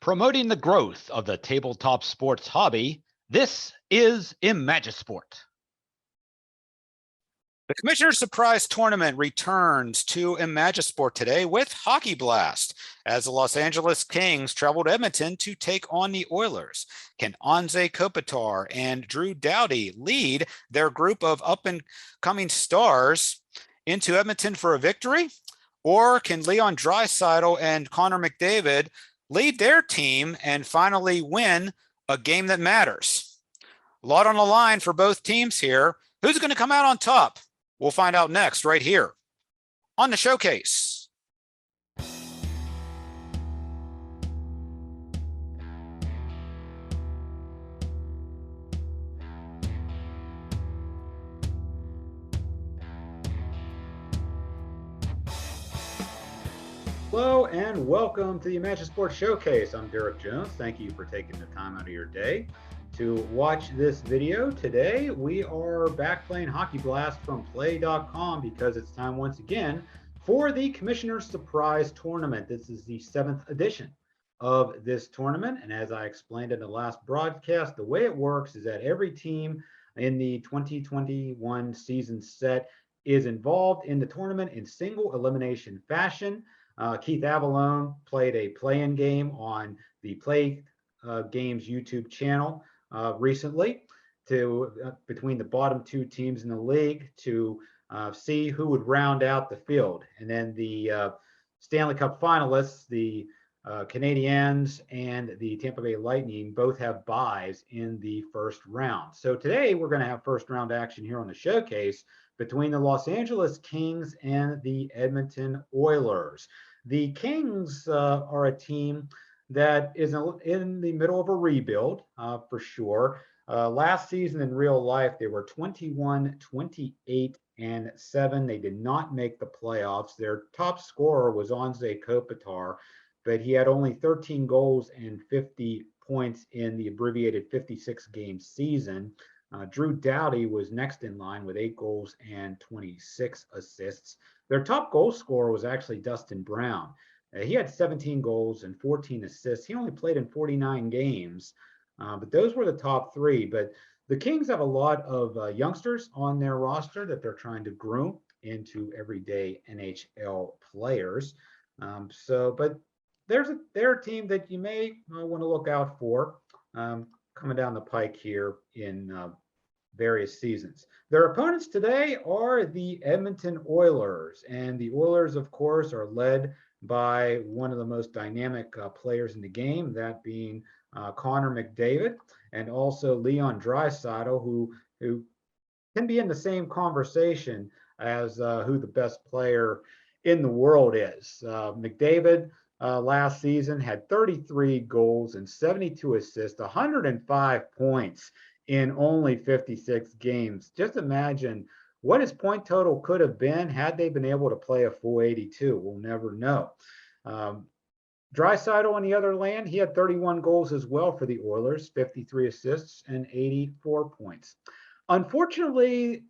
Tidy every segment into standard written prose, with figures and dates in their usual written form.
Promoting the growth of the tabletop sports hobby, this is Imagisport. The Commissioner's Surprise Tournament returns to Imagisport today with Hockey Blast as the Los Angeles Kings travel to Edmonton to take on the Oilers. Can Anze Kopitar and Drew Doughty lead their group of up-and-coming stars into Edmonton for a victory? Or can Leon Draisaitl and Connor McDavid lead their team and finally win a game that matters? A lot on the line for both teams here. Who's going to come out on top? We'll find out next right here on the Showcase. Hello and welcome to the Imagisport Showcase. I'm Derek Jones. Thank you for taking the time out of your day to watch this video. Today we are back playing Hockey Blast from PLAAY.com because it's time once again for the Commissioner's Surprise Tournament. This is the 7th edition of this tournament, and as I explained in the last broadcast, the way it works is that every team in the 2021 season set is involved in the tournament in single elimination fashion. Keith Avalone played a play-in game on the PLAAY Games YouTube channel recently to between the bottom two teams in the league to see who would round out the field. And then the Stanley Cup finalists, the Canadiens and the Tampa Bay Lightning, both have buys in the first round. So today we're going to have first round action here on the Showcase between the Los Angeles Kings and the Edmonton Oilers. The Kings are a team that is in the middle of a rebuild for sure. Last season in real life, they were 21, 28, and 7. They did not make the playoffs. Their top scorer was Anze Kopitar, but he had only 13 goals and 50 points in the abbreviated 56-game season. Drew Doughty was next in line with 8 goals and 26 assists. Their top goal scorer was actually Dustin Brown. He had 17 goals and 14 assists. He only played in 49 games, but those were the top three. But the Kings have a lot of youngsters on their roster that they're trying to groom into everyday NHL players. But they're a team that you may want to look out for coming down the pike here in various seasons. Their opponents today are the Edmonton Oilers, and the Oilers, of course, are led by one of the most dynamic players in the game, that being Connor McDavid, and also Leon Draisaitl, who can be in the same conversation as who the best player in the world is. McDavid last season had 33 goals and 72 assists, 105 points in only 56 games. Just imagine what his point total could have been had they been able to play a full 82. We'll never know. Draisaitl, on the other hand, he had 31 goals as well for the Oilers, 53 assists, and 84 points. Unfortunately,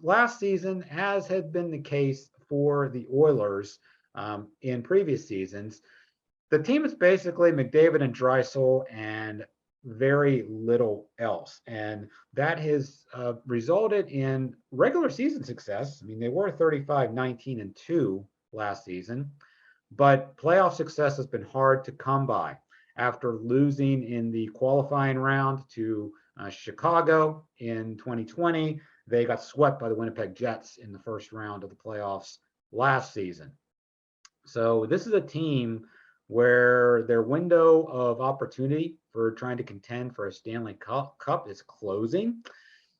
last season, as had been the case for the Oilers in previous seasons, the team is basically McDavid and Draisaitl and very little else, and that has resulted in regular season success. I mean, they were 35, 19, and 2 last season, but playoff success has been hard to come by. After losing in the qualifying round to Chicago in 2020, they got swept by the Winnipeg Jets in the first round of the playoffs last season. So this is a team where their window of opportunity for trying to contend for a Stanley Cup is closing.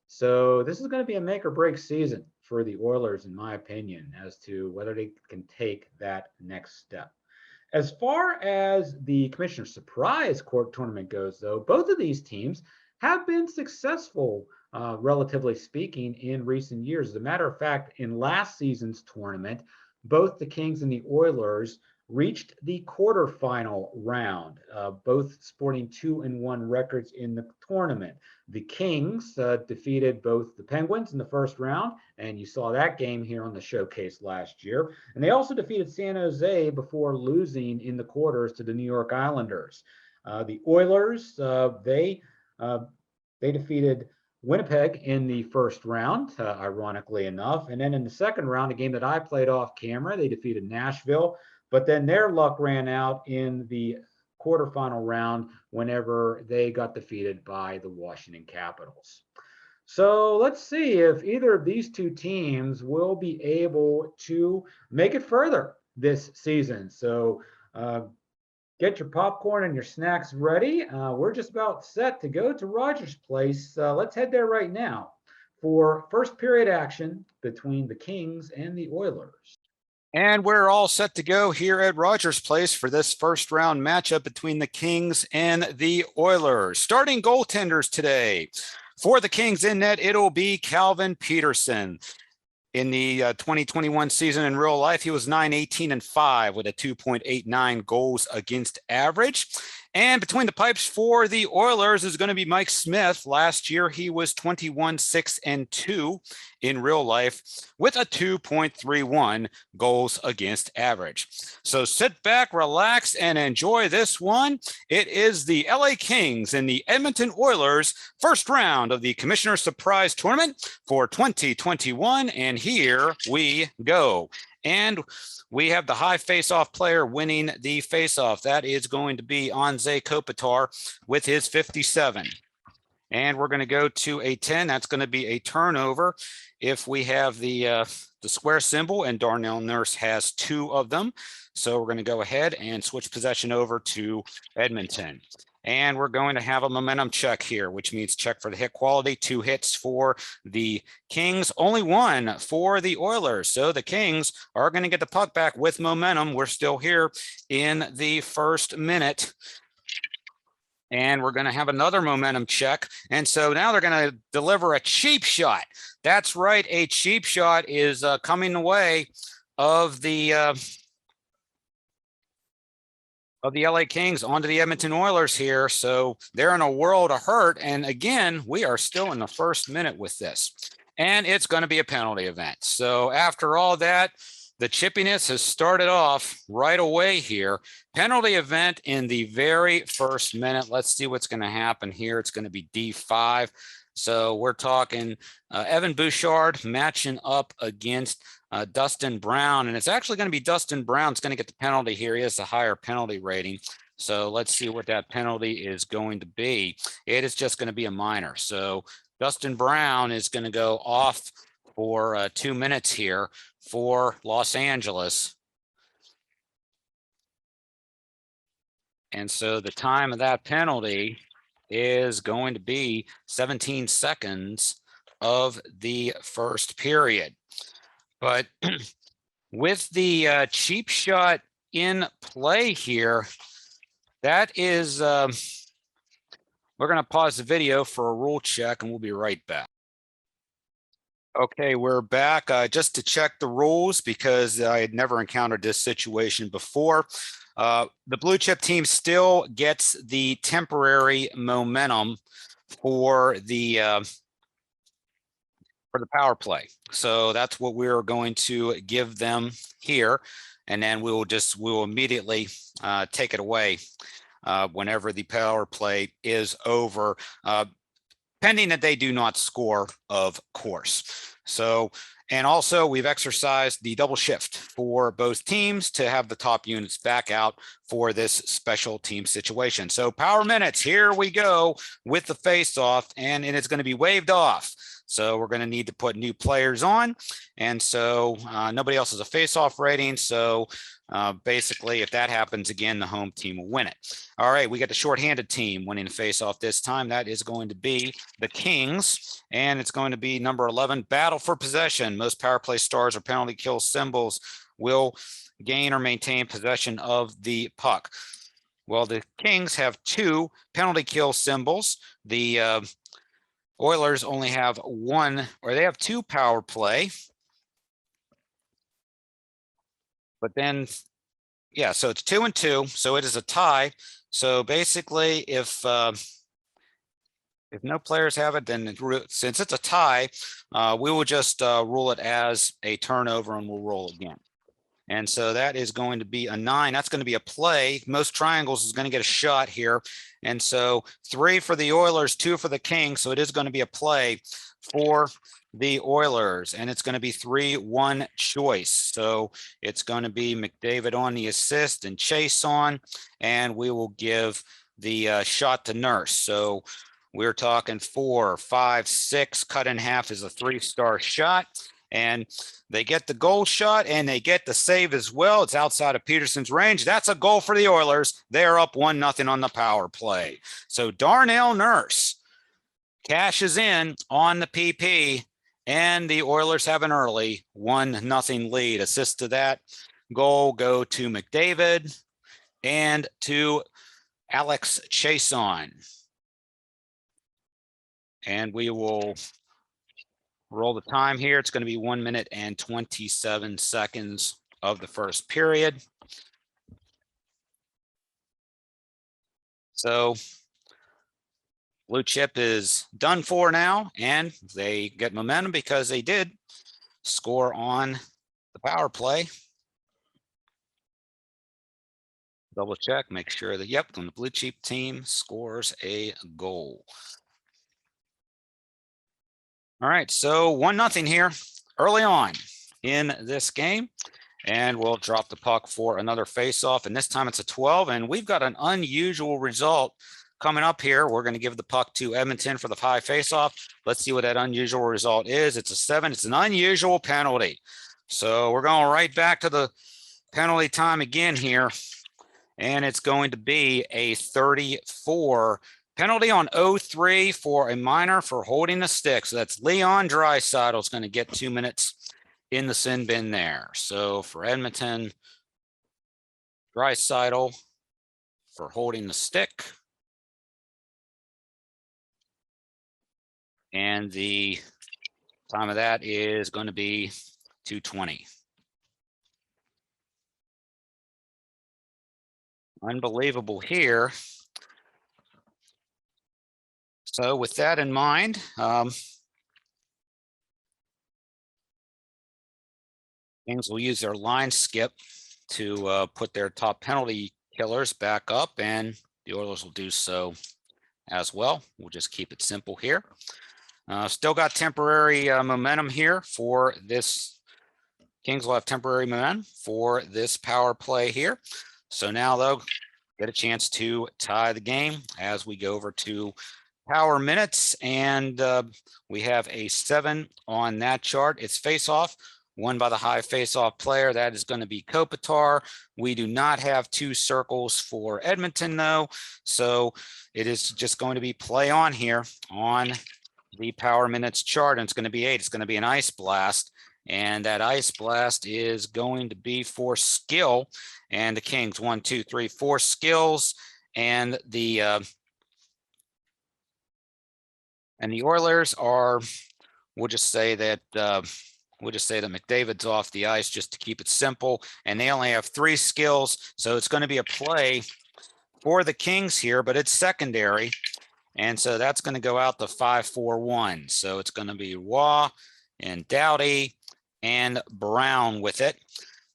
So this is going to be a make or break season for the Oilers, in my opinion, as to whether they can take that next step. As far as the Commissioner's Surprise Court Tournament goes, though, both of these teams have been successful, relatively speaking, in recent years. As a matter of fact, in last season's tournament, both the Kings and the Oilers reached the quarterfinal round, both sporting 2-1 records in the tournament. The Kings defeated both the Penguins in the first round, and you saw that game here on the Showcase last year. And they also defeated San Jose before losing in the quarters to the New York Islanders. The Oilers, they defeated Winnipeg in the first round, ironically enough. And then in the second round, a game that I played off camera, they defeated Nashville. But then their luck ran out in the quarterfinal round whenever they got defeated by the Washington Capitals. So let's see if either of these two teams will be able to make it further this season. So get your popcorn and your snacks ready. We're just about set to go to Rogers Place. Let's head there right now for first period action between the Kings and the Oilers. And we're all set to go here at Rogers Place for this first round matchup between the Kings and the Oilers. Starting goaltenders today. For the Kings in net, it'll be Calvin Peterson. In the 2021 season in real life, he was 9-18-5 with a 2.89 goals against average. And between the pipes for the Oilers is going to be Mike Smith. Last year, he was 21-6-2 in real life with a 2.31 goals against average. So sit back, relax, and enjoy this one. It is the LA Kings and the Edmonton Oilers first round of the Commissioner's Surprise Tournament for 2021. And here we go. And we have the high face-off player winning the face-off. That is going to be Anze Kopitar with his 57. And we're going to go to a 10. That's going to be a turnover if we have the square symbol, and Darnell Nurse has 2 of them. So we're going to go ahead and switch possession over to Edmonton. And we're going to have a momentum check here, which means check for the hit quality. 2 hits for the Kings, only 1 for the Oilers. So the Kings are going to get the puck back with momentum. We're still here in the first minute. And we're going to have another momentum check. And so now they're going to deliver a cheap shot. That's right. A cheap shot is coming the way of the LA Kings onto the Edmonton Oilers here. So they're in a world of hurt. And again, we are still in the first minute with this. And it's going to be a penalty event. So after all that, the chippiness has started off right away here. Penalty event in the very first minute. Let's see what's going to happen here. It's going to be D5. So we're talking Evan Bouchard matching up against Dustin Brown. And it's actually going to be Dustin Brown's going to get the penalty here. He has a higher penalty rating. So let's see what that penalty is going to be. It is just going to be a minor. So Dustin Brown is going to go off for 2 minutes here for Los Angeles. And so the time of that penalty is going to be 17 seconds of the first period. But with the cheap shot in play here, that is, we're going to pause the video for a rule check and we'll be right back. Okay, we're back just to check the rules because I had never encountered this situation before. The blue chip team still gets the temporary momentum for the power play. So that's what we're going to give them here. And then we will immediately take it away whenever the power play is over, pending that they do not score, of course. So, and also we've exercised the double shift for both teams to have the top units back out for this special team situation. So power minutes, here we go with the face-off, and it's going to be waved off. So we're going to need to put new players on. And so nobody else has a face-off rating. So basically, if that happens again, the home team will win it. All right, we got the shorthanded team winning the face-off this time. That is going to be the Kings, and it's going to be number 11, Battle for Possession. Most power play stars or penalty kill symbols will gain or maintain possession of the puck. Well, the Kings have 2 penalty kill symbols. The Oilers only have 1, or they have 2 power play. But then, yeah, so it's 2 and 2, so it is a tie. So basically, if no players have it, then since it's a tie, we will just rule it as a turnover and we'll roll again. And so that is going to be a 9. That's going to be a play. Most triangles is going to get a shot here. And so 3 for the Oilers, 2 for the Kings. So it is going to be a play for the Oilers, and it's going to be 3-1 choice. So it's going to be McDavid on the assist and Chase on, and we will give the shot to Nurse. So we're talking 4, 5, 6 cut in half is a 3-star shot. And they get the goal shot and they get the save as well. It's outside of Peterson's range. That's a goal for the Oilers. They're up 1-0 on the power play. So Darnell Nurse cashes in on the PP, and the Oilers have an early 1-0 lead. Assists to that goal go to McDavid and to Alex Chason. And we will roll the time here. It's going to be 1 minute and 27 seconds of the first period. So Blue Chip is done for now, and they get momentum because they did score on the power play. Double check, make sure that, yep, when the Blue Chip team scores a goal. All right, so 1-0 here early on in this game, and we'll drop the puck for another face-off, and this time it's a 12, and we've got an unusual result coming up here. We're going to give the puck to Edmonton for the high face-off. Let's see what that unusual result is. It's a 7. It's an unusual penalty. So we're going right back to the penalty time again here, and it's going to be a 34 penalty on 0-3 for a minor for holding the stick. So that's Leon Draisaitl is going to get 2 minutes in the sin bin there. So for Edmonton, Draisaitl for holding the stick. And the time of that is going to be 2:20. Unbelievable here. So with that in mind, Kings will use their line skip to put their top penalty killers back up, and the Oilers will do so as well. We'll just keep it simple here. Still got temporary momentum here for this. Kings will have temporary momentum for this power play here. So now they'll get a chance to tie the game as we go over to power minutes, and we have a 7 on that chart. It's face-off, won by the high face-off player. That is going to be Kopitar. We do not have 2 circles for Edmonton, though, so it is just going to be play on here on the power minutes chart, and it's going to be 8. It's going to be an ice blast, and that ice blast is going to be for skill, and the Kings 1, 2, 3, 4 skills, and the Oilers are, we'll just say that McDavid's off the ice just to keep it simple, and they only have 3 skills, so it's going to be a play for the Kings here, but it's secondary, and so that's going to go out to 5-4-1. So it's going to be Waugh and Doughty and Brown with it.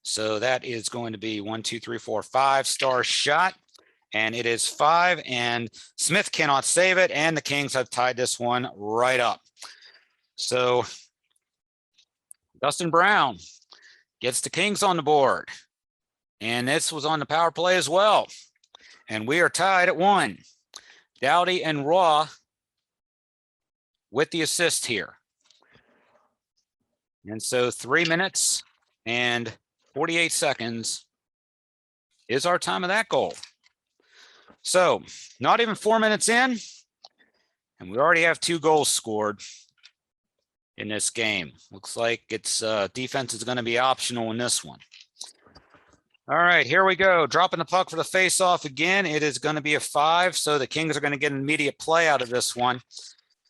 So that is going to be 1, 2, 3, 4, 5-star shot. And it is 5, and Smith cannot save it, and the Kings have tied this one right up. So Dustin Brown gets the Kings on the board, and this was on the power play as well. And we are tied at 1. Doughty and Raw with the assist here. And so 3 minutes and 48 seconds is our time of that goal. So not even 4 minutes in, and we already have 2 goals scored in this game. Looks like it's defense is going to be optional in this one. All right, here we go. Dropping the puck for the face-off again. It is going to be a 5, so the Kings are going to get an immediate play out of this one.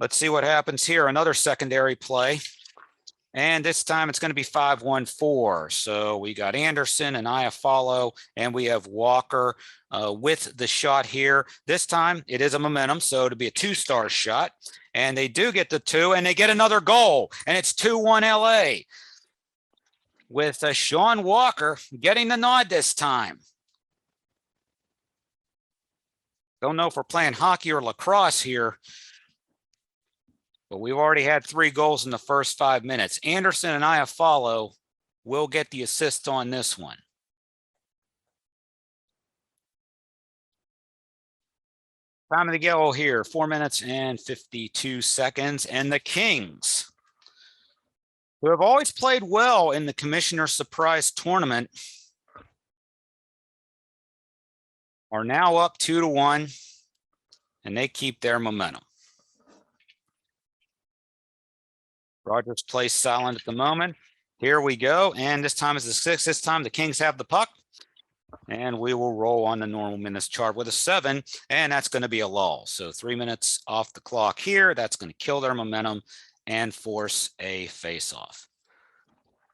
Let's see what happens here. Another secondary play. And this time it's going to be 5-1-4. So we got Anderson and Iafallo, and we have Walker with the shot here. This time it is a momentum, so it'll be a 2-star shot. And they do get the 2, and they get another goal, and it's 2-1 LA. with Sean Walker getting the nod this time. Don't know if we're playing hockey or lacrosse here, but we've already had 3 goals in the first 5 minutes. Anderson and Iafallo will get the assist on this one. Time of the go here, 4 minutes and 52 seconds. And the Kings, who have always played well in the Commissioner Surprise Tournament, are now up 2-1, and they keep their momentum. Rogers plays silent at the moment. Here we go, and this time is the 6th. This time the Kings have the puck, and we will roll on the normal minutes chart with a 7, and that's going to be a lull. So 3 minutes off the clock here. That's going to kill their momentum and force a face-off.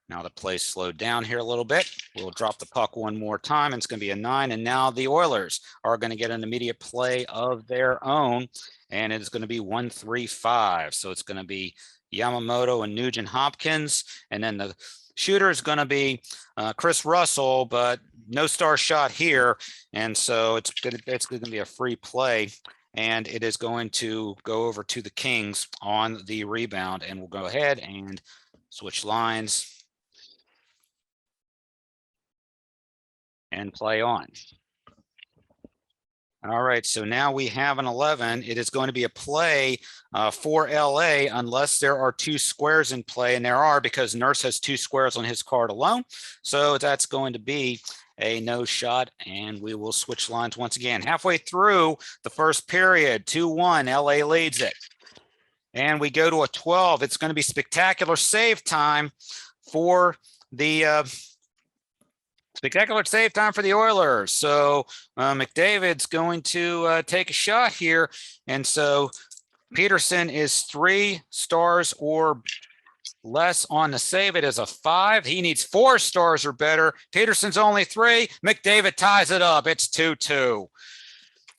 Now the play slowed down here a little bit. We'll drop the puck one more time, and it's going to be a 9. And now the Oilers are going to get an immediate play of their own, and it is going to be 1-3-5. So it's going to be Yamamoto and Nugent Hopkins, and then the shooter is going to be Chris Russell, but no star shot here, and so it's going to be a free play, and it is going to go over to the Kings on the rebound, and we'll go ahead and switch lines and play on. All right, so now we have an 11. It is going to be a play for LA unless there are 2 squares in play, and there are, because Nurse has 2 squares on his card alone. So that's going to be a no shot, and we will switch lines once again. Halfway through the first period, 2-1, LA leads it. And we go to a 12. It's going to be spectacular save time for the spectacular save time for the Oilers. So McDavid's going to take a shot here. And so Peterson is 3 stars or less on the save. It is a 5. He needs 4 stars or better. Peterson's only 3. McDavid ties it up. It's 2-2.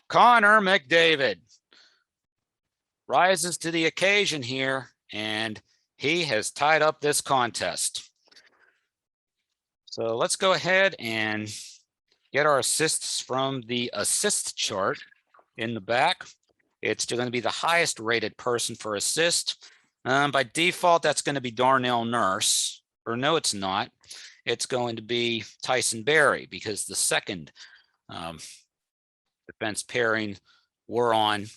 Connor McDavid rises to the occasion here, and he has tied up this contest. So let's go ahead and get our assists from the assist chart in the back. It's going to be the highest rated person for assist. By default, that's going to be Darnell Nurse. Or no, it's not. It's going to be Tyson Barrie, because the second defense pairing we're on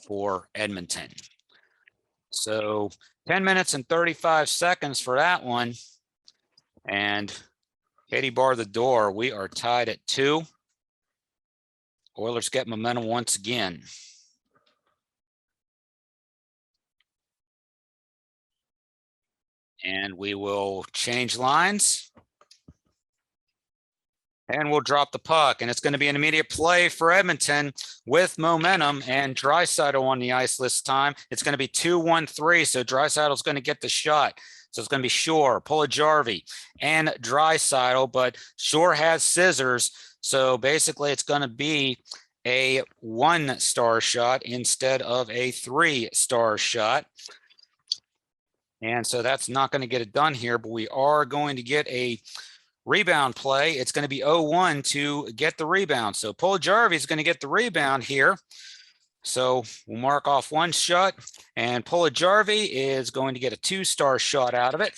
for Edmonton. So 10 minutes and 35 seconds for that one. And Katie bar the door. We are tied at 2. Oilers get momentum once again. And we will change lines. And we'll drop the puck. And it's going to be an immediate play for Edmonton with momentum, and Draisaitl on the ice this time. It's going to be 2-1-3. So Draisaitl's going to get the shot. So it's going to be Shore, Pulijarvi, and Draisaitl, but Shore has scissors. So basically it's going to be a 1-star shot instead of a 3-star shot. And so that's not going to get it done here, but we are going to get a rebound play. It's going to be 0-1 to get the rebound. So Pulijarvi is going to get the rebound here. So we'll mark off 1 shot, and Pulijarvi is going to get a 2-star shot out of it,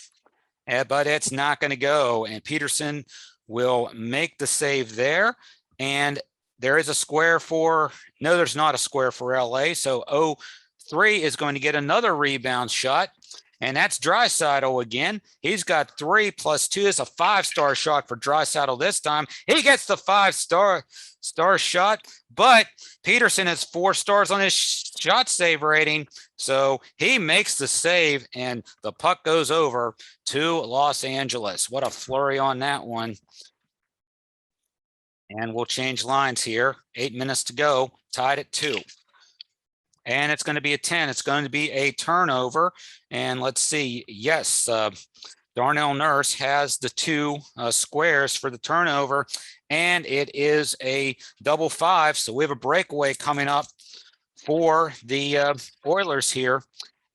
but it's not going to go. And Peterson will make the save there. And there is a square for, no, there's not a square for LA. So 0-3 is going to get another rebound shot. And that's Draisaitl again. He's got 3 + 2 is a 5-star shot for Draisaitl this time. He gets the 5-star shot, but Peterson has 4 stars on his shot save rating. So he makes the save, and the puck goes over to Los Angeles. What a flurry on that one. And we'll change lines here. 8 minutes to go, tied at 2. And it's going to be a 10. It's going to be a turnover. And let's see. Yes, Darnell Nurse has the 2 squares for the turnover, and it is a double 5. So we have a breakaway coming up for the Oilers here.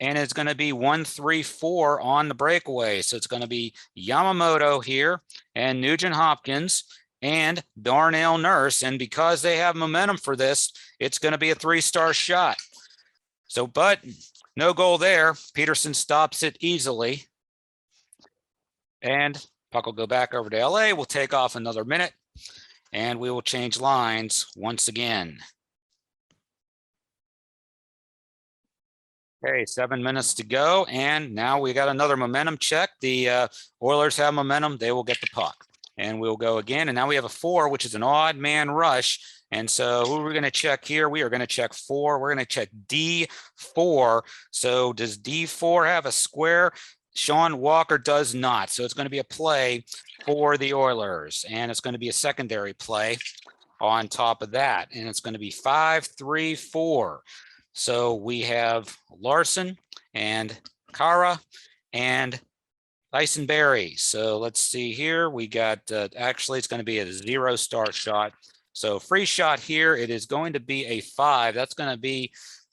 and it's going to be 1-3-4 on the breakaway. So it's going to be Yamamoto here and Nugent Hopkins and Darnell Nurse. And because they have momentum for this, it's going to be a 3-star shot. So, but no goal there. Peterson stops it easily. And puck will go back over to LA. We'll take off another minute and we will change lines once again. Okay, 7 minutes to go. And now we got another momentum check. The Oilers have momentum. They will get the puck. And we'll go again. And now we have a 4, which is an odd man rush. And so who are we going to check here? We are going to check 4. We're going to check D4. So does D4 have a square? Sean Walker does not. So it's going to be a play for the Oilers. And it's going to be a secondary play on top of that. And it's going to be 5-3-4. So we have Larson and Kara and Tyson Berry. So let's see here. We got, actually, it's going to be a 0-star shot. So free shot here. It is going to be a 5. That's going to be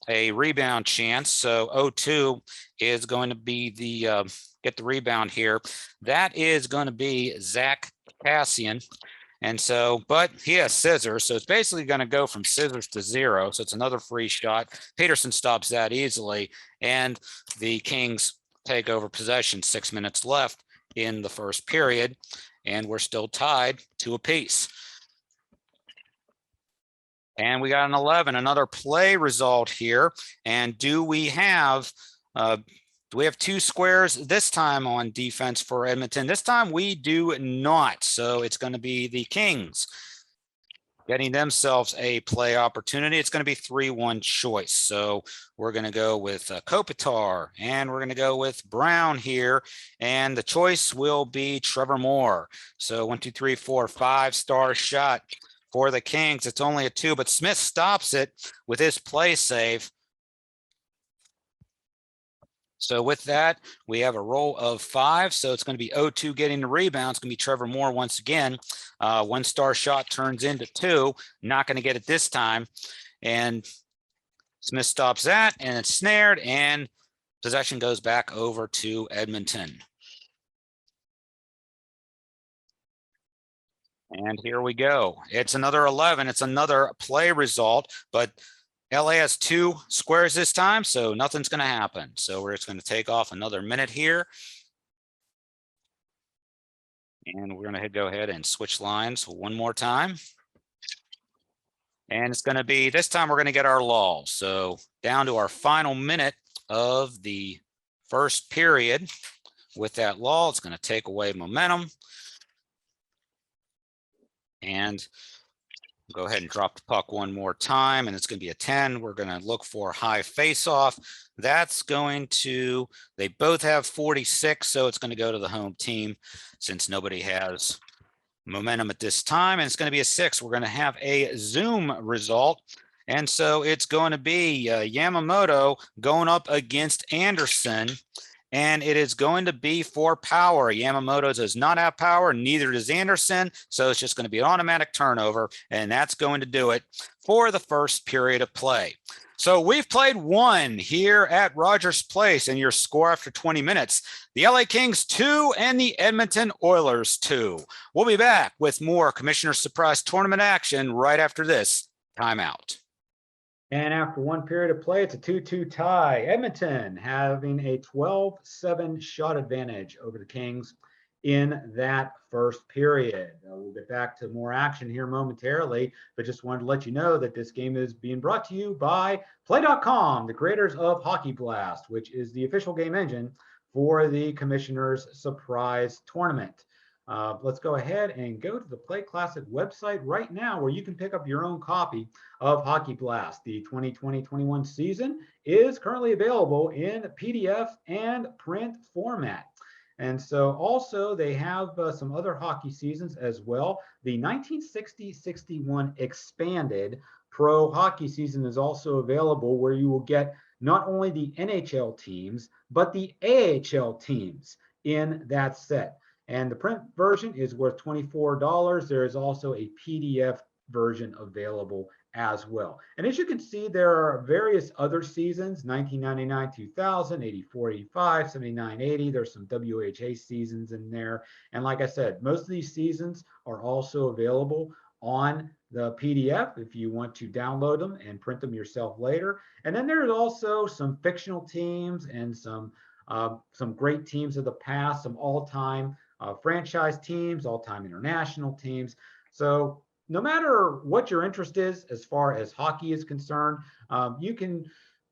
a rebound chance. So 0-2 is going to be the, get the rebound here. That is going to be Zach Cassian. And so, but he has scissors. So it's basically going to go from scissors to 0. So it's another free shot. Peterson stops that easily. And the Kings take over possession. 6 minutes left in the first period. And we're still tied 2 apiece. And we got an 11, another play result here. And do we have 2 squares this time on defense for Edmonton? This time we do not. So it's going to be the Kings getting themselves a play opportunity. It's going to be 3-1 choice. So we're going to go with Kopitar and we're going to go with Brown here. And the choice will be Trevor Moore. So 1, 2, 3, 4, 5-star shot for the Kings. It's only a 2, but Smith stops it with his play save. So with that, we have a roll of 5. So it's going to be 0-2 getting the rebound. It's going to be Trevor Moore once again. 1-star shot turns into 2. Not going to get it this time. And Smith stops that, and it's snared, and possession goes back over to Edmonton. And here we go. It's another 11. It's another play result, but LA has 2 squares this time, so nothing's going to happen. So we're just going to take off another minute here. And we're going to go ahead and switch lines one more time. And it's going to be, this time we're going to get our lull. So down to our final minute of the first period. With that lull, it's going to take away momentum. And go ahead and drop the puck one more time, and it's going to be a 10. We're going to look for high face-off. That's going to, they both have 46, so it's going to go to the home team since nobody has momentum at this time. And it's going to be a 6. We're going to have a Zoom result. And so it's going to be Yamamoto going up against Anderson. And it is going to be for power. Yamamoto does not have power, neither does Anderson. So it's just going to be an automatic turnover, and that's going to do it for the first period of play. So we've played 1 here at Rogers Place, and your score after 20 minutes, the LA Kings 2 and the Edmonton Oilers 2. We'll be back with more Commissioner's Surprise Tournament action right after this timeout. And after 1 period of play, it's a 2-2 tie. Edmonton having a 12-7 shot advantage over the Kings in that first period. We'll get back to more action here momentarily, but just wanted to let you know that this game is being brought to you by PLAAY.com, the creators of Hockey Blast, which is the official game engine for the Commissioner's Surprise Tournament. Let's go ahead and go to the Play Classic website right now, where you can pick up your own copy of Hockey Blast. The 2020-21 season is currently available in PDF and print format. And so also they have some other hockey seasons as well. The 1960-61 expanded pro hockey season is also available, where you will get not only the NHL teams, but the AHL teams in that set. And the print version is worth $24. There is also a PDF version available as well. And as you can see, there are various other seasons, 1999, 2000, 84, 85, 79, 80. There's some WHA seasons in there. And like I said, most of these seasons are also available on the PDF if you want to download them and print them yourself later. And then there's also some fictional teams and some great teams of the past, some all-time franchise teams, all-time international teams. So no matter what your interest is as far as hockey is concerned, you can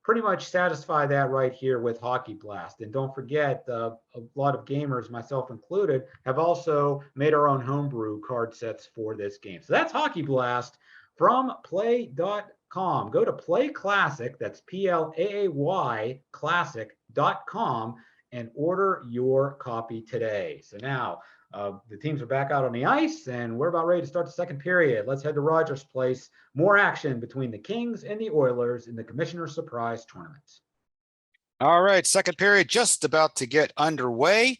pretty much satisfy that right here with Hockey Blast. And don't forget, a lot of gamers, myself included, have also made our own homebrew card sets for this game. So that's Hockey Blast from PLAAY.com. Go to Play Classic, that's PLAAY Classic.com, and order your copy today. So now, the teams are back out on the ice, and we're about ready to start the second period. Let's head to Rogers Place. More action between the Kings and the Oilers in the Commissioner's Surprise Tournament. All right, second period just about to get underway.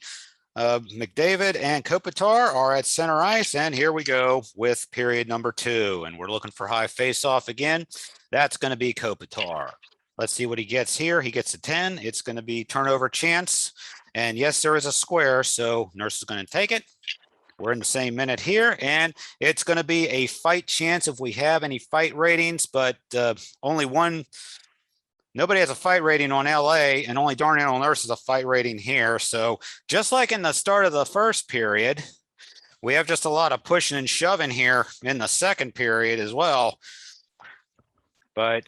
McDavid and Kopitar are at center ice, and here we go with period number 2. And we're looking for high face-off again. That's going to be Kopitar. Let's see what he gets here. He gets a 10. It's going to be turnover chance. And yes, there is a square, so Nurse is going to take it. We're in the same minute here, and it's going to be a fight chance if we have any fight ratings, but only one. Nobody has a fight rating on LA, and only Darnell Nurse has a fight rating here. So just like in the start of the first period, we have just a lot of pushing and shoving here in the second period as well. But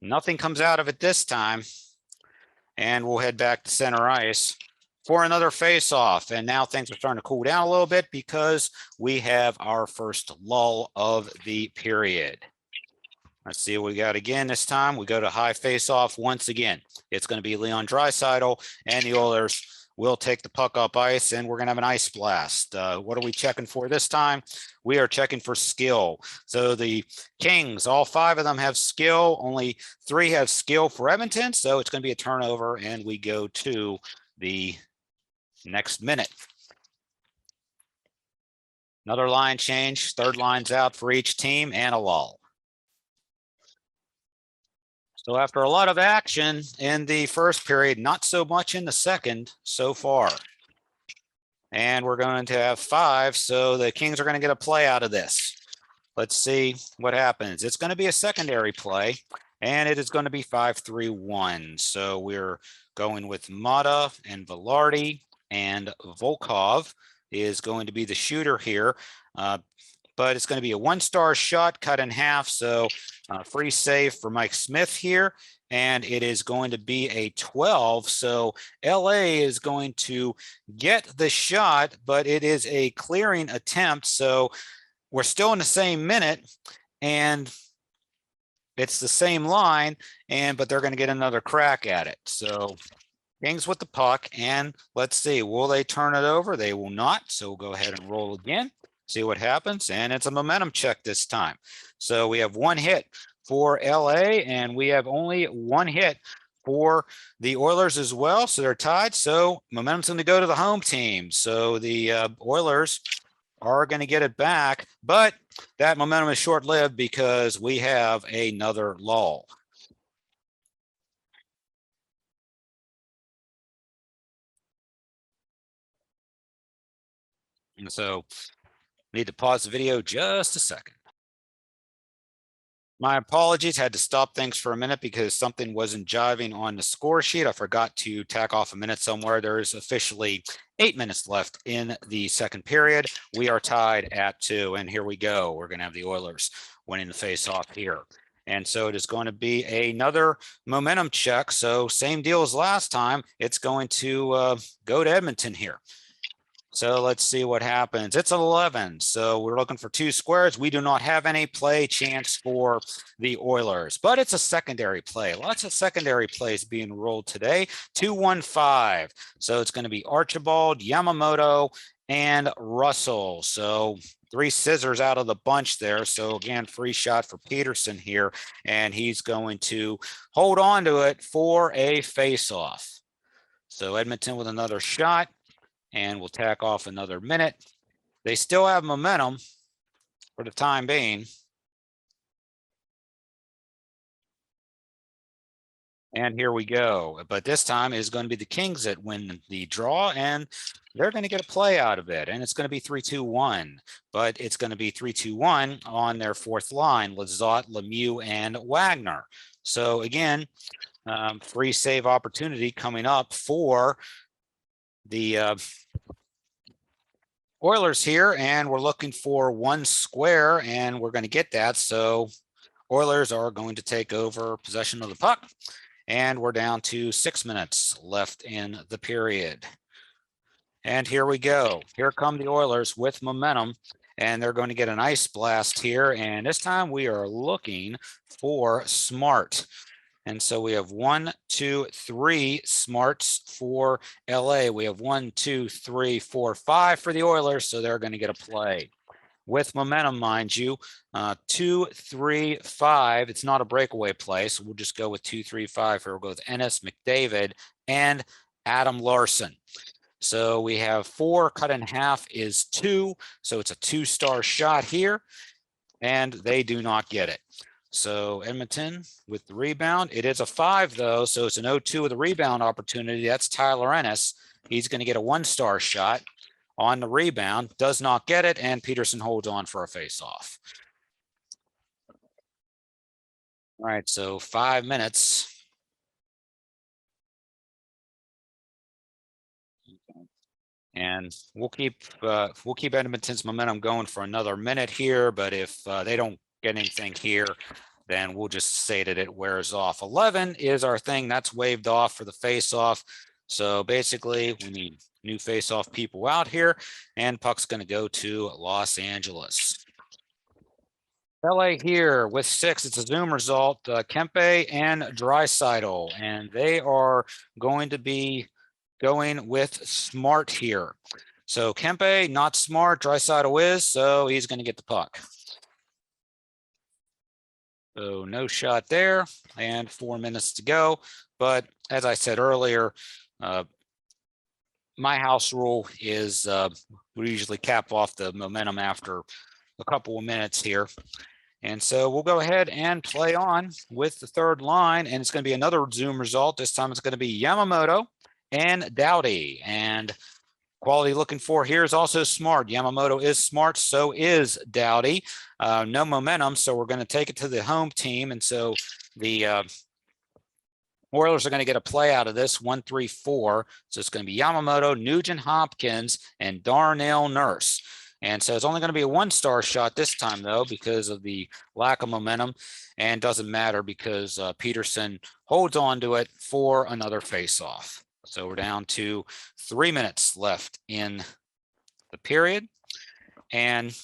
nothing comes out of it this time. And we'll head back to center ice for another face-off. And now things are starting to cool down a little bit because we have our first lull of the period. Let's see what we got again this time. We go to high face-off once again. It's going to be Leon Draisaitl, and the Oilers will take the puck up ice, and we're going to have an ice blast. What are we checking for this time? We are checking for skill. So the Kings, all 5 of them have skill. Only 3 have skill for Edmonton. So it's going to be a turnover, and we go to the next minute. Another line change. Third line's out for each team, and a lull. So after a lot of action in the first period, not so much in the second so far. And we're going to have 5, so the Kings are going to get a play out of this. Let's see what happens. It's going to be a secondary play, and it is going to be 5-3-1. So we're going with Mata and Velarde, and Volkov is going to be the shooter here. But it's going to be a 1-star shot cut in half. So free save for Mike Smith here. And it is going to be a 12. So LA is going to get the shot, but it is a clearing attempt. So we're still in the same minute, and it's the same line, but they're going to get another crack at it. So Kings with the puck, and let's see, will they turn it over? They will not. So we'll go ahead and roll again. See what happens, and it's a momentum check this time. So we have 1 hit for LA, and we have only 1 hit for the Oilers as well. So they're tied. So momentum's going to go to the home team. So the Oilers are going to get it back, but that momentum is short-lived because we have another lull. And so need to pause the video just a second. My apologies, had to stop things for a minute because something wasn't jiving on the score sheet. I forgot to tack off a minute somewhere. There's officially 8 minutes left in the second period. We are tied at 2, and here we go. We're going to have the Oilers winning the face-off here. And so it is going to be another momentum check. So same deal as last time. It's going to go to Edmonton here. So let's see what happens. It's an 11. So we're looking for 2 squares. We do not have any play chance for the Oilers, but it's a secondary play. Lots of secondary plays being rolled today. 2-1-5. So it's going to be Archibald, Yamamoto, and Russell. So 3 scissors out of the bunch there. So again, free shot for Peterson here, and he's going to hold on to it for a face-off. So Edmonton with another shot. And we'll tack off another minute. They still have momentum for the time being. And here we go. But this time is going to be the Kings that win the draw, and they're going to get a play out of it. And it's going to be 3-2-1, but it's going to be 3-2-1 on their fourth line, Lizotte, Lemieux, and Wagner. So again, free save opportunity coming up for the Oilers here, and we're looking for one square, and we're going to get that. So Oilers are going to take over possession of the puck. And we're down to 6 minutes left in the period. And here we go. Here come the Oilers with momentum, and they're going to get an ice blast here. And this time we are looking for Smart. And so we have 1, 2, 3 smarts for LA. We have 1, 2, 3, 4, 5 for the Oilers. So they're going to get a play. With momentum, mind you, 2, 3, 5. It's not a breakaway play, so we'll just go with 2, 3, 5. Here we'll go with Ennis, McDavid, and Adam Larson. So we have 4 cut in half is 2, so it's a 2-star shot here, and they do not get it. So Edmonton with the rebound. It is a 5 though, so it's an 0-2 with a rebound opportunity. That's Tyler Ennis. He's going to get a 1-star shot on the rebound, does not get it, and Peterson holds on for a face-off. All right, so 5 minutes. And we'll keep Edmonton's momentum going for another minute here, but if they don't get anything here, then we'll just say that it wears off. 11 is our thing. That's waved off for the face-off. So basically, we need new face-off people out here, and puck's going to go to Los Angeles. LA here with 6. It's a Zoom result. Kempe and Draisaitl, and they are going to be going with Smart here. So Kempe, not Smart. Draisaitl is, so he's going to get the puck. So no shot there, and 4 minutes to go. But as I said earlier, my house rule is we usually cap off the momentum after a couple of minutes here. And so we'll go ahead and play on with the third line, and it's going to be another Zoom result. This time it's going to be Yamamoto and Doughty, and quality looking for here is also Smart. Yamamoto is Smart, so is Doughty. No momentum, so we're going to take it to the home team, and so the Oilers are going to get a play out of this, 1-3-4. So it's going to be Yamamoto, Nugent Hopkins, and Darnell Nurse. And so it's only going to be a 1-star shot this time, though, because of the lack of momentum, and doesn't matter because Peterson holds on to it for another face-off. So we're down to 3 minutes left in the period, and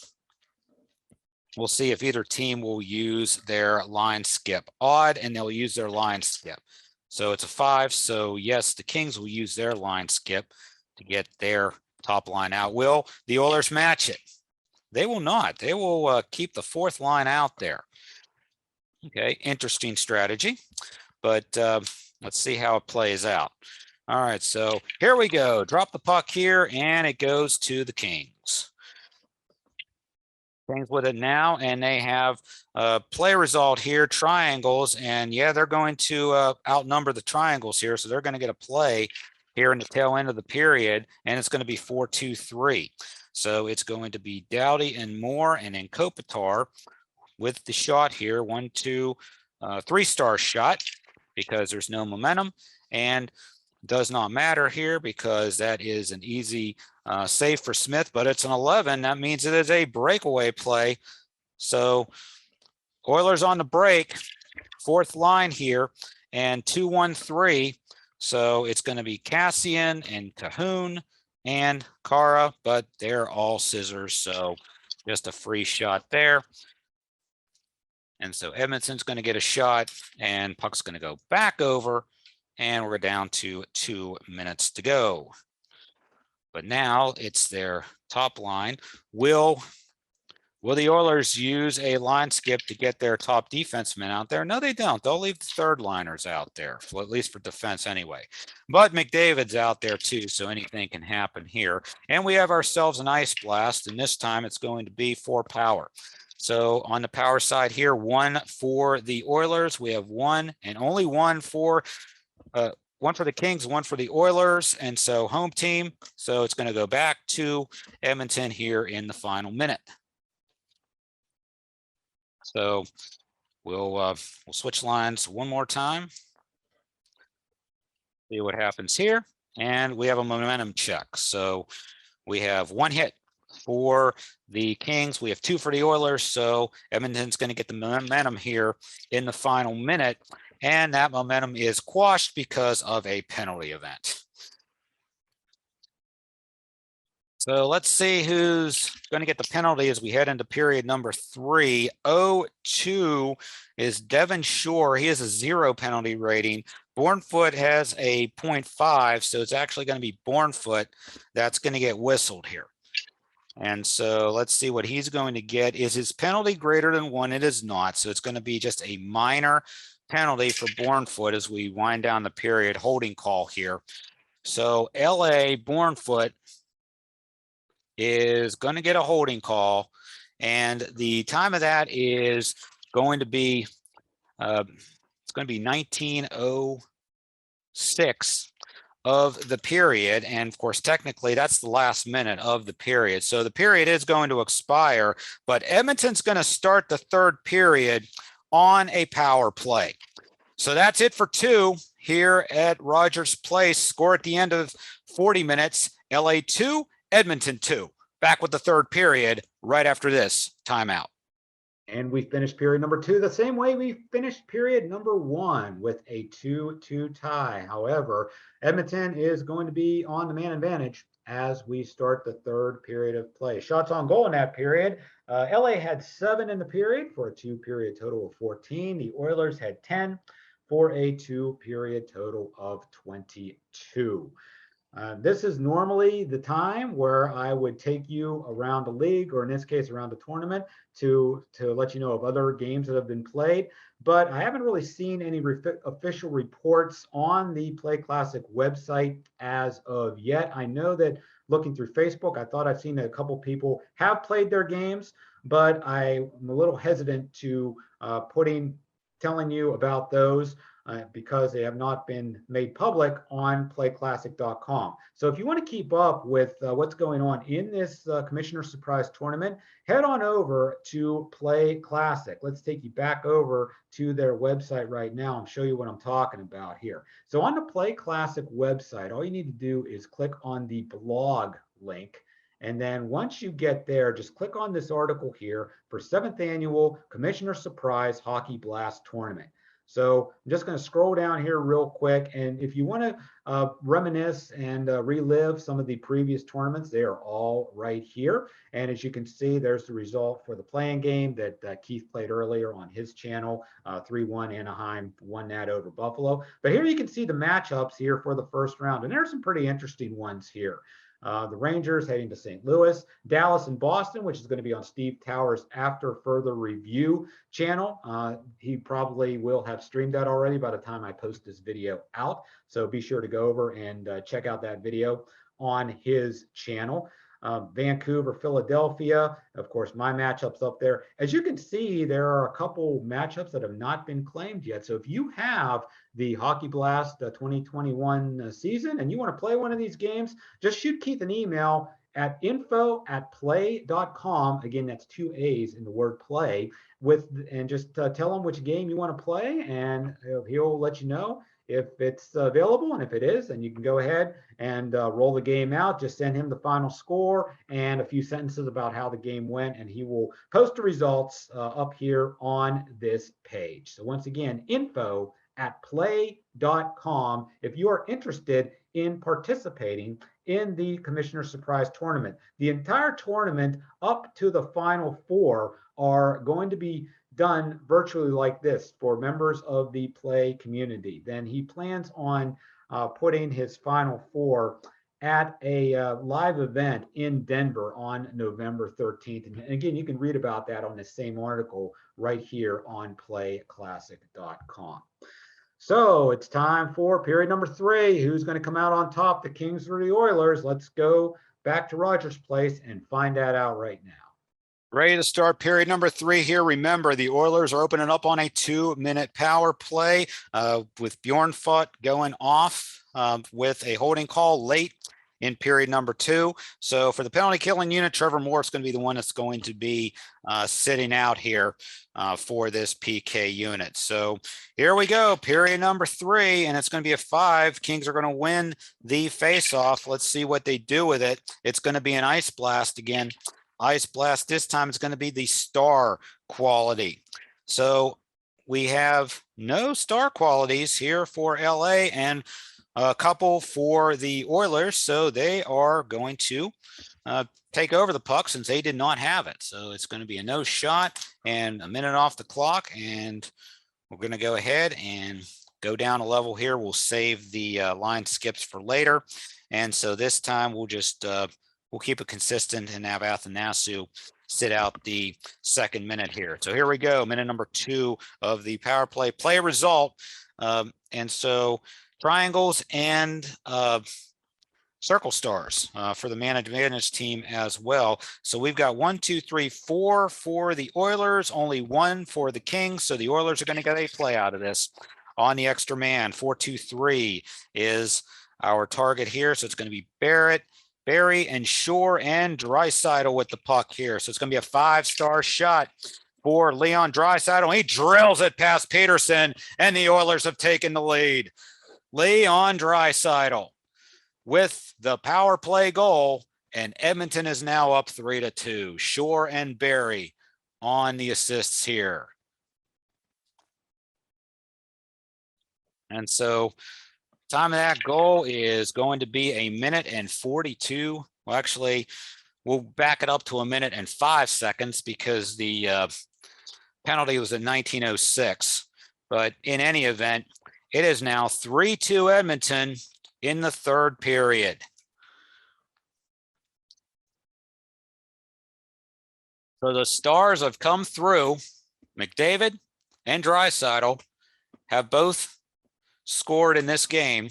we'll see if either team will use their line skip. Odd, and they'll use their line skip. So it's a 5. So yes, the Kings will use their line skip to get their top line out. Will the Oilers match it? They will not. They will keep the fourth line out there. Okay, interesting strategy, but let's see how it plays out. All right, so here we go. Drop the puck here, and it goes to the Kings. Kings with it now, and they have a play result here, triangles, and yeah, they're going to outnumber the triangles here, so they're going to get a play here in the tail end of the period, and it's going to be 4-2-3. So it's going to be Doughty and Moore, and then Kopitar with the shot here, 1, 2, 3-star shot, because there's no momentum, and does not matter here because that is an easy save for Smith, but it's an 11. That means it is a breakaway play. So Oilers on the break, fourth line here, and 2-1-3. So it's going to be Cassian and Cahoon and Kara, but they're all scissors. So just a free shot there. And so Edmonton's going to get a shot, and puck's going to go back over, and we're down to 2 minutes to go. But now it's their top line. Will the Oilers use a line skip to get their top defenseman out there? No, they don't. They'll leave the third liners out there, at least for defense anyway. But McDavid's out there too, so anything can happen here. And we have ourselves an ice blast, and this time it's going to be for power. So on the power side here, 1 for the Oilers. We have 1 and only 1 for the Kings, 1 for the Oilers, and so home team. So it's going to go back to Edmonton here in the final minute. So we'll switch lines one more time. See what happens here, and we have a momentum check. So we have 1 hit for the Kings. We have 2 for the Oilers. So Edmonton's going to get the momentum here in the final minute. And that momentum is quashed because of a penalty event. So let's see who's going to get the penalty as we head into period number 3. 0-2 is Devon Shore. He has a 0 penalty rating. Bournefoot has a 0.5. So it's actually going to be Bournefoot that's going to get whistled here. And so let's see what he's going to get. Is his penalty greater than 1? It is not. So it's going to be just a minor penalty for Bournefoot as we wind down the period. Holding call here. So LA Bournefoot is going to get a holding call, and the time of that is going to be it's going to be 19:06 of the period, and of course technically that's the last minute of the period. So the period is going to expire, but Edmonton's going to start the 3rd period on a power play. So that's it for 2 here at Rogers Place. Score at the end of 40 minutes, LA 2, Edmonton 2. Back with the 3rd period right after this timeout. And we finished period number 2 the same way we finished period number 1 with a 2-2 tie. However, Edmonton is going to be on the man advantage as we start the 3rd period of play. Shots on goal in that period. LA had 7 in the period for a 2-period total of 14. The Oilers had 10 for a 2-period total of 22. This is normally the time where I would take you around the league, or in this case, around the tournament, to let you know of other games that have been played. But I haven't really seen any official reports on the Play Classic website as of yet. I know that looking through Facebook, I thought I've seen that a couple people have played their games, but I'm a little hesitant to telling you about those. Because they have not been made public on playclassic.com. So if you want to keep up with what's going on in this Commissioner Surprise Tournament, head on over to Play Classic. Let's take you back over to their website right now and show you what I'm talking about here. So on the Play Classic website, all you need to do is click on the blog link. And then once you get there, just click on this article here for 7th Annual Commissioner Surprise Hockey Blast Tournament. So I'm just going to scroll down here real quick. And if you want to reminisce and relive some of the previous tournaments, they are all right here. And as you can see, there's the result for the playing game that Keith played earlier on his channel. 3-1 Anaheim won that over Buffalo. But here you can see the matchups here for the 1st round. And there's some pretty interesting ones here. The Rangers heading to St. Louis, Dallas and Boston, which is going to be on Steve Towers' After Further Review channel. He probably will have streamed that already by the time I post this video out. So be sure to go over and check out that video on his channel. Vancouver, Philadelphia, of course, my matchups up there. As you can see, there are a couple matchups that have not been claimed yet. So if you have the Hockey Blast 2021 season and you want to play one of these games, just shoot Keith an email at info@play.com. Again, that's 2 A's in the word play, and just tell him which game you want to play, and he'll let you know if it's available. And if it is, then you can go ahead and roll the game out. Just send him the final score and a few sentences about how the game went, and he will post the results up here on this page. So once again, info@play.com if you are interested in participating in the Commissioner Surprise Tournament. The entire tournament up to the Final 4 are going to be done virtually like this for members of the Play community. Then he plans on putting his Final 4 at a live event in Denver on November 13th. And again, you can read about that on the same article right here on playclassic.com. So it's time for period number 3. Who's going to come out on top, the Kings or the Oilers? Let's go back to Rogers Place and find that out right now. Ready to start period number 3 here. Remember, the Oilers are opening up on a 2-minute power play with Bjornfot going off with a holding call late in period number 2. So for the penalty killing unit, Trevor Moore is going to be the one that's going to be sitting out here for this PK unit. So here we go, period number 3, and it's going to be a 5. Kings are going to win the face-off. Let's see what they do with it. It's going to be an ice blast again. Ice blast this time is going to be the star quality. So we have no star qualities here for LA and a couple for the Oilers. So they are going to take over the puck since they did not have it. So it's going to be a no shot and a minute off the clock. And we're going to go ahead and go down a level here. We'll save the line skips for later. And so this time we'll just we'll keep it consistent and have Athanasiou sit out the second minute here. So here we go, minute number 2 of the power play result. And so triangles and circle stars for the man advantage team as well. So we've got 1, 2, 3, 4 for the Oilers, only 1 for the Kings. So the Oilers are going to get a play out of this on the extra man. 4, 2, 3 is our target here. So it's going to be Barrett, Barry, and Shore and Draisaitl with the puck here. So it's going to be a 5-star shot for Leon Draisaitl. He drills it past Peterson, and the Oilers have taken the lead. Leon Draisaitl with the power play goal, and Edmonton is now up 3-2. Shore and Barry on the assists here. And so time of that goal is going to be a minute and 42. Well, actually, we'll back it up to a minute and 5 seconds because the penalty was in 1906. But in any event, it is now 3-2 Edmonton in the third period. So the Stars have come through. McDavid and Draisaitl have both scored in this game,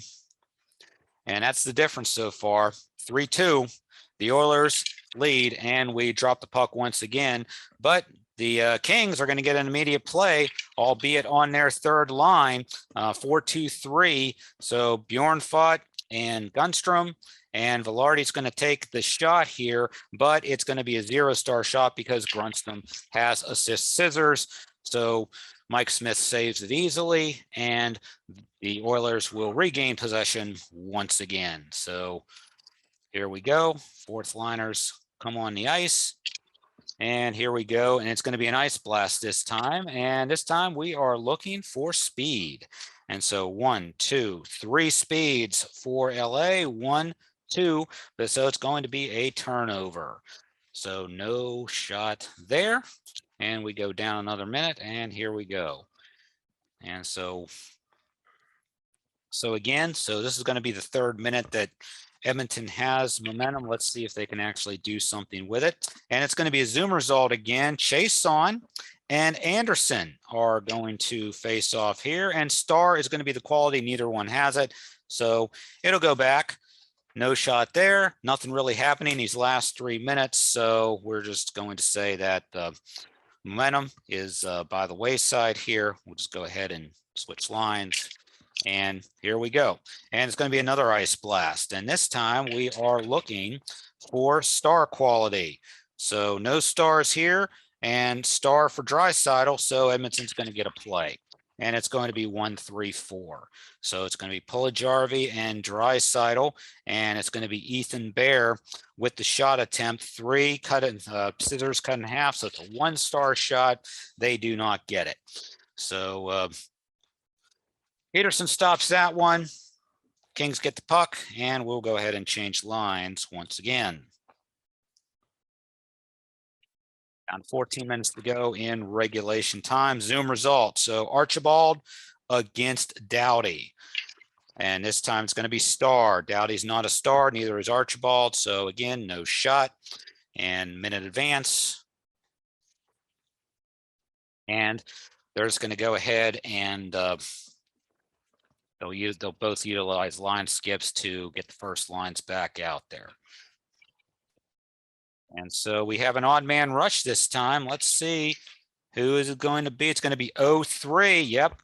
and that's the difference so far. 3-2, the Oilers lead, and we drop the puck once again, but the Kings are going to get an immediate play, albeit on their third line. 4-2-3. So Bjornfot and Gunstrom, and Velarde's going to take the shot here, but it's going to be a 0-star shot because Grundstrom has assist scissors. So Mike Smith saves it easily, and the Oilers will regain possession once again. So here we go. Fourth liners come on the ice. And here we go. And it's going to be an ice blast this time. And this time we are looking for speed. And so 1, 2, 3 speeds for LA. 1, 2. So it's going to be a turnover. So no shot there. And we go down another minute. And here we go. And so again, this is going to be the third minute that Edmonton has momentum. Let's see if they can actually do something with it. And it's going to be a Zoom result again. Chason and Anderson are going to face off here. And Star is going to be the quality. Neither one has it. So it'll go back. No shot there. Nothing really happening these last 3 minutes. So we're just going to say that momentum is by the wayside here. We'll just go ahead and switch lines. And here we go. And it's going to be another ice blast. And this time we are looking for star quality. So no stars here and star for Draisaitl. So Edmonton's going to get a play. And it's going to be 1-3-4. So it's going to be Puljujarvi and Draisaitl. And it's going to be Ethan Bear with the shot attempt. 3 cut in, scissors cut in half. So it's a 1-star shot. They do not get it. So Peterson stops that one. Kings get the puck, and we'll go ahead and change lines once again. Down 14 minutes to go in regulation time. Zoom result. So Archibald against Doughty. And this time it's going to be star. Doughty's not a star, neither is Archibald. So again, no shot. And minute advance. And they're just going to go ahead and they'll both utilize line skips to get the first lines back out there. And so we have an odd man rush this time. Let's see who is it going to be. It's going to be 0-3. Yep.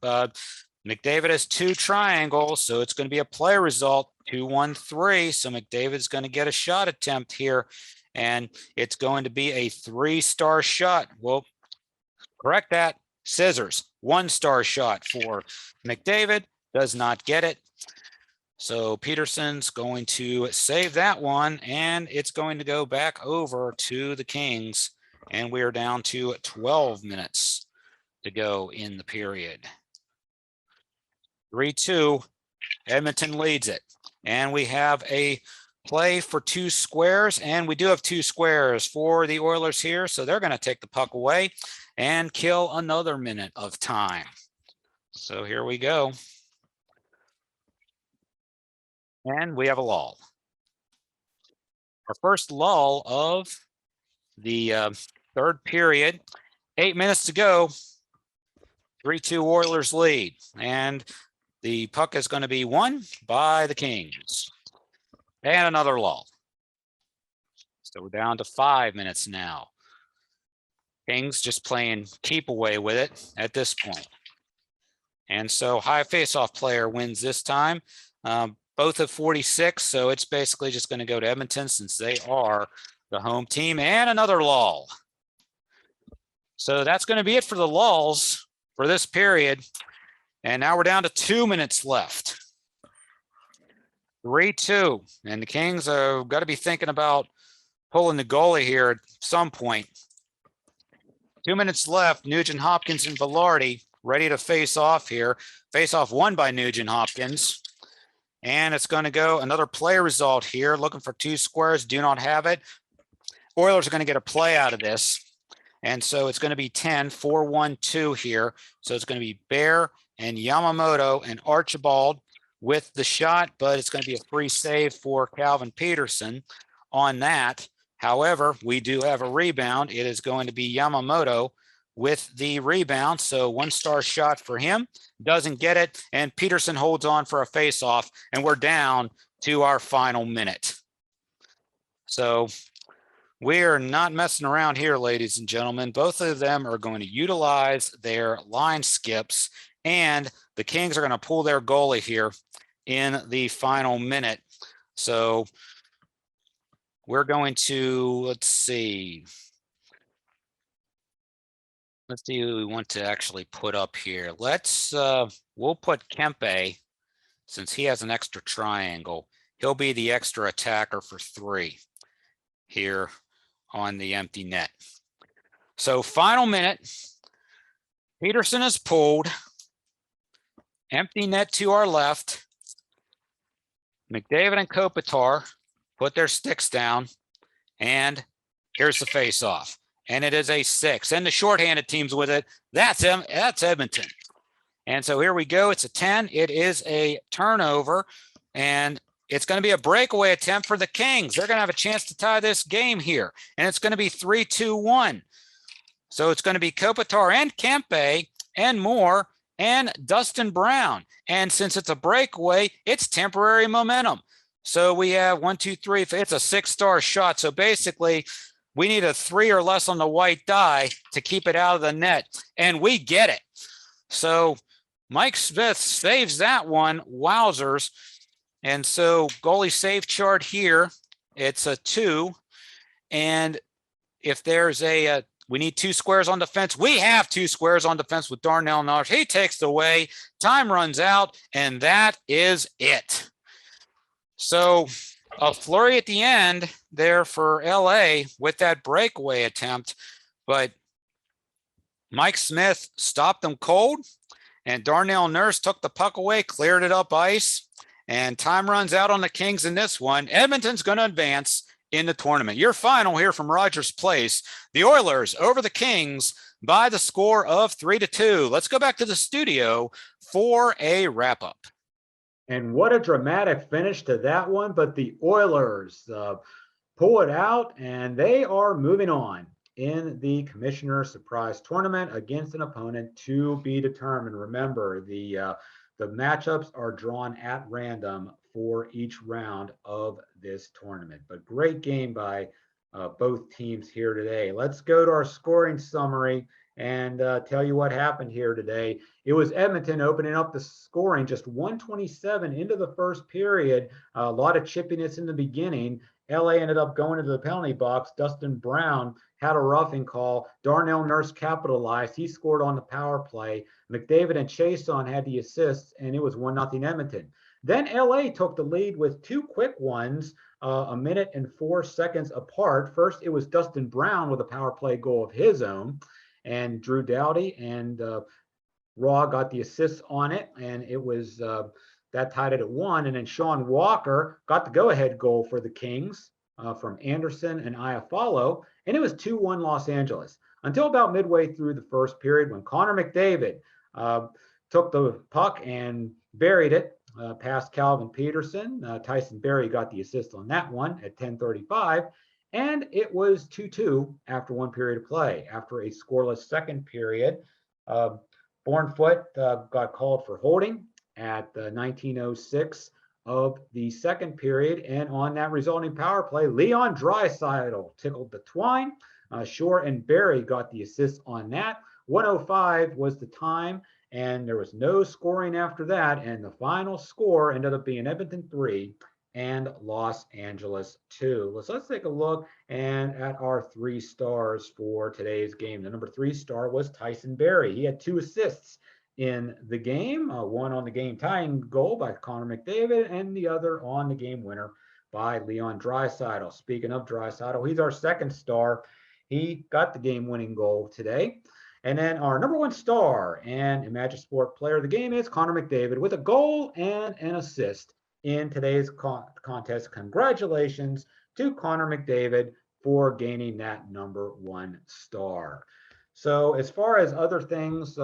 McDavid has 2 triangles, so it's going to be a play result 2-1-3. So McDavid's going to get a shot attempt here, and it's going to be a 3-star shot. Well, correct that. Scissors, 1-star shot for McDavid, does not get it. So Peterson's going to save that one, and it's going to go back over to the Kings, and we are down to 12 minutes to go in the period. 3-2, Edmonton leads it, and we have a play for 2 squares, and we do have 2 squares for the Oilers here, so they're going to take the puck away and kill another minute of time. So here we go. And we have a lull. Our first lull of the 3rd period. 8 minutes to go. 3-2 Oilers lead. And the puck is going to be won by the Kings. And another lull. So we're down to 5 minutes now. Kings just playing keep away with it at this point. And so high faceoff player wins this time. Both have 46, so it's basically just going to go to Edmonton since they are the home team. And another lull. So that's going to be it for the lulls for this period. And now we're down to 2 minutes left. 3-2. And the Kings have got to be thinking about pulling the goalie here at some point. 2 minutes left. Nugent Hopkins and Velarde ready to face off here. Face off won by Nugent Hopkins. And it's going to go another play result here. Looking for 2 squares. Do not have it. Oilers are going to get a play out of this. And so it's going to be 10-4-1-2 here. So it's going to be Bear and Yamamoto and Archibald with the shot, but it's going to be a free save for Calvin Peterson on that. However, we do have a rebound. It is going to be Yamamoto with the rebound. So 1-star shot for him, doesn't get it. And Peterson holds on for a face-off, and we're down to our final minute. So we're not messing around here, ladies and gentlemen. Both of them are going to utilize their line skips, and the Kings are going to pull their goalie here in the final minute. So we're going to, let's see who we want to actually put up here. We'll put Kempe, since he has an extra triangle. He'll be the extra attacker for 3 here on the empty net. So final minute, Peterson is pulled. Empty net to our left. McDavid and Kopitar put their sticks down, and here's the face-off. And it is a 6. And the shorthanded teams with it. That's Edmonton. And so here we go. It's a 10. It is a turnover, and it's going to be a breakaway attempt for the Kings. They're going to have a chance to tie this game here, and it's going to be 3-2-1. So it's going to be Kopitar and Kempe and Moore and Dustin Brown. And since it's a breakaway, it's temporary momentum. So we have 1, 2, 3. It's a 6-star shot. So basically, we need a 3 or less on the white die to keep it out of the net, and we get it. So Mike Smith saves that one. Wowzers. And so goalie save chart here, it's a 2. And if there's we need 2 squares on defense. We have 2 squares on defense with Darnell Nurse. He takes it away. Time runs out, and that is it. So a flurry at the end there for LA with that breakaway attempt, but Mike Smith stopped them cold, and Darnell Nurse took the puck away, cleared it up ice, and time runs out on the Kings in this one. Edmonton's going to advance in the tournament. Your final here from Rogers Place, the Oilers over the Kings by the score of 3-2. Let's go back to the studio for a wrap-up. And what a dramatic finish to that one. But the Oilers pull it out, and they are moving on in the Commissioner Surprise Tournament against an opponent to be determined. Remember, the matchups are drawn at random for each round of this tournament. But great game by both teams here today. Let's go to our scoring summary and tell you what happened here today. It was Edmonton opening up the scoring, just 127 into the first period. A lot of chippiness in the beginning. LA ended up going into the penalty box. Dustin Brown had a roughing call. Darnell Nurse capitalized. He scored on the power play. McDavid and Chason had the assists, and it was 1-0 Edmonton. Then LA took the lead with two quick ones, a minute and 4 seconds apart. First, it was Dustin Brown with a power play goal of his own, and Drew Doughty and Raw got the assists on it, and it was that tied it at 1. And then Sean Walker got the go-ahead goal for the Kings from Anderson and Iafallo, and it was 2-1 Los Angeles until about midway through the first period when Connor McDavid took the puck and buried it past Calvin Peterson. Tyson Berry got the assist on that one at 10:35, and it was 2-2 after one period of play. After a scoreless second period, Bournefoot got called for holding at the 19:06 of the second period, and on that resulting power play, Leon Draisaitl tickled the twine. Shore and Berry got the assist on that. 1:05 was the time, and there was no scoring after that, and the final score ended up being Edmonton 3 and Los Angeles 2. So let's take a look at our 3 stars for today's game. The number 3 star was Tyson Berry. He had 2 assists in the game, one on the game tying goal by Connor McDavid, and the other on the game winner by Leon Draisaitl. Speaking of Draisaitl, he's our 2nd star. He got the game winning goal today. And then our number 1 star and Imagine player of the game is Connor McDavid with a goal and an assist in today's contest. Congratulations to Connor McDavid for gaining that number 1 star. So as far as other things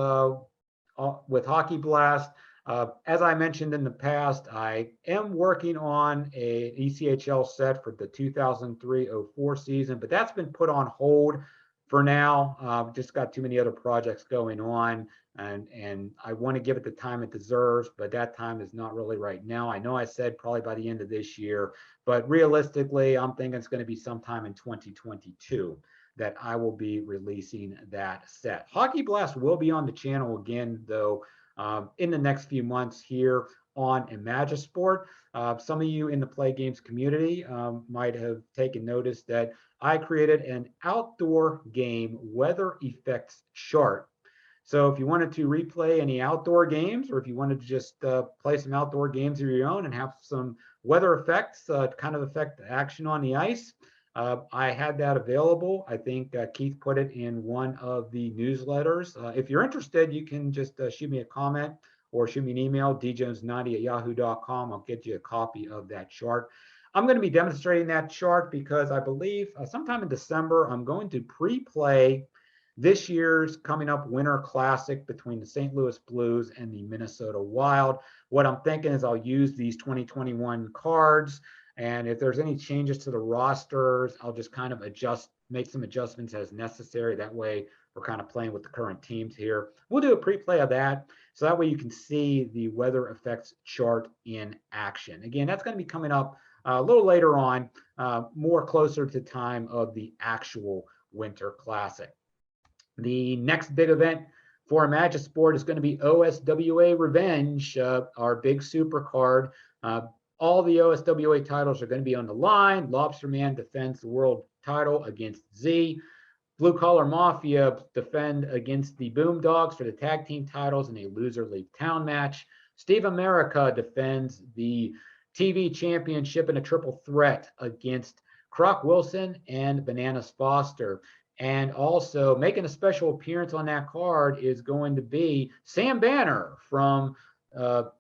with Hockey Blast, as I mentioned in the past, I am working on a ECHL set for the 2003-04 season, but that's been put on hold for now. Just got too many other projects going on, and I want to give it the time it deserves, but that time is not really right now. I know I said probably by the end of this year, but realistically, I'm thinking it's going to be sometime in 2022 that I will be releasing that set. Hockey Blast will be on the channel again, though, in the next few months here on Imagisport. Some of you in the Play Games community might have taken notice that I created an outdoor game weather effects chart. So if you wanted to replay any outdoor games, or if you wanted to just play some outdoor games of your own and have some weather effects to kind of affect the action on the ice, I had that available. I think Keith put it in one of the newsletters. If you're interested, you can just shoot me a comment or shoot me an email, djones90@yahoo.com. I'll get you a copy of that chart. I'm going to be demonstrating that chart because I believe sometime in December, I'm going to pre-play this year's coming up Winter Classic between the St. Louis Blues and the Minnesota Wild. What I'm thinking is I'll use these 2021 cards, and if there's any changes to the rosters, I'll just kind of make some adjustments as necessary. That way we're kind of playing with the current teams here. We'll do a pre-play of that, so that way you can see the weather effects chart in action. Again, that's going to be coming up a little later on, more closer to time of the actual Winter Classic. The next big event for Imagisport is going to be OSWA Revenge, our big super card. All the OSWA titles are going to be on the line. Lobster Man defends the world title against Z. Blue Collar Mafia defend against the Boomdogs for the tag team titles in a loser leave town match. Steve America defends the TV championship in a triple threat against Croc Wilson and Bananas Foster. And also making a special appearance on that card is going to be Sam Banner from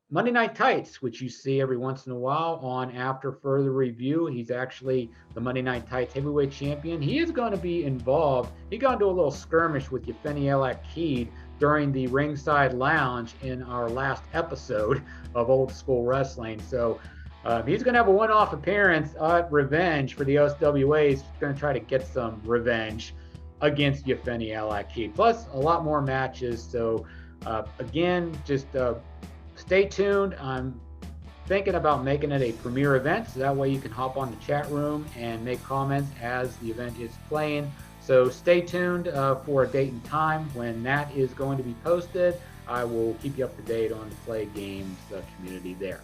Monday Night Tights, which you see every once in a while on After Further Review. He's actually the Monday Night Tights heavyweight champion. He is going to be involved. He got into a little skirmish with Yevgeny Elakid during the ringside lounge in our last episode of Old School Wrestling. So he's going to have a one-off appearance at Revenge for the OSWA. He's going to try to get some revenge against Yevgeny Elakid, plus a lot more matches. So again, just stay tuned. I'm thinking about making it a premier event, so that way you can hop on the chat room and make comments as the event is playing. So stay tuned for a date and time when that is going to be posted. I will keep you up to date on the PLAAY Games community there.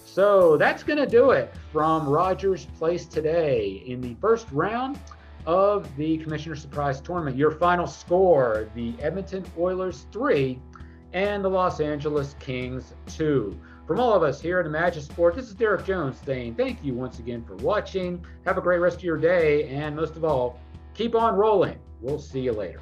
So that's going to do it from Rogers Place today in the first round of the Commissioner Surprise Tournament. Your final score, the Edmonton Oilers 3 and the Los Angeles Kings 2. From all of us here at Imagisport, this is Derek Jones saying thank you once again for watching. Have a great rest of your day, and most of all, keep on rolling. We'll see you later.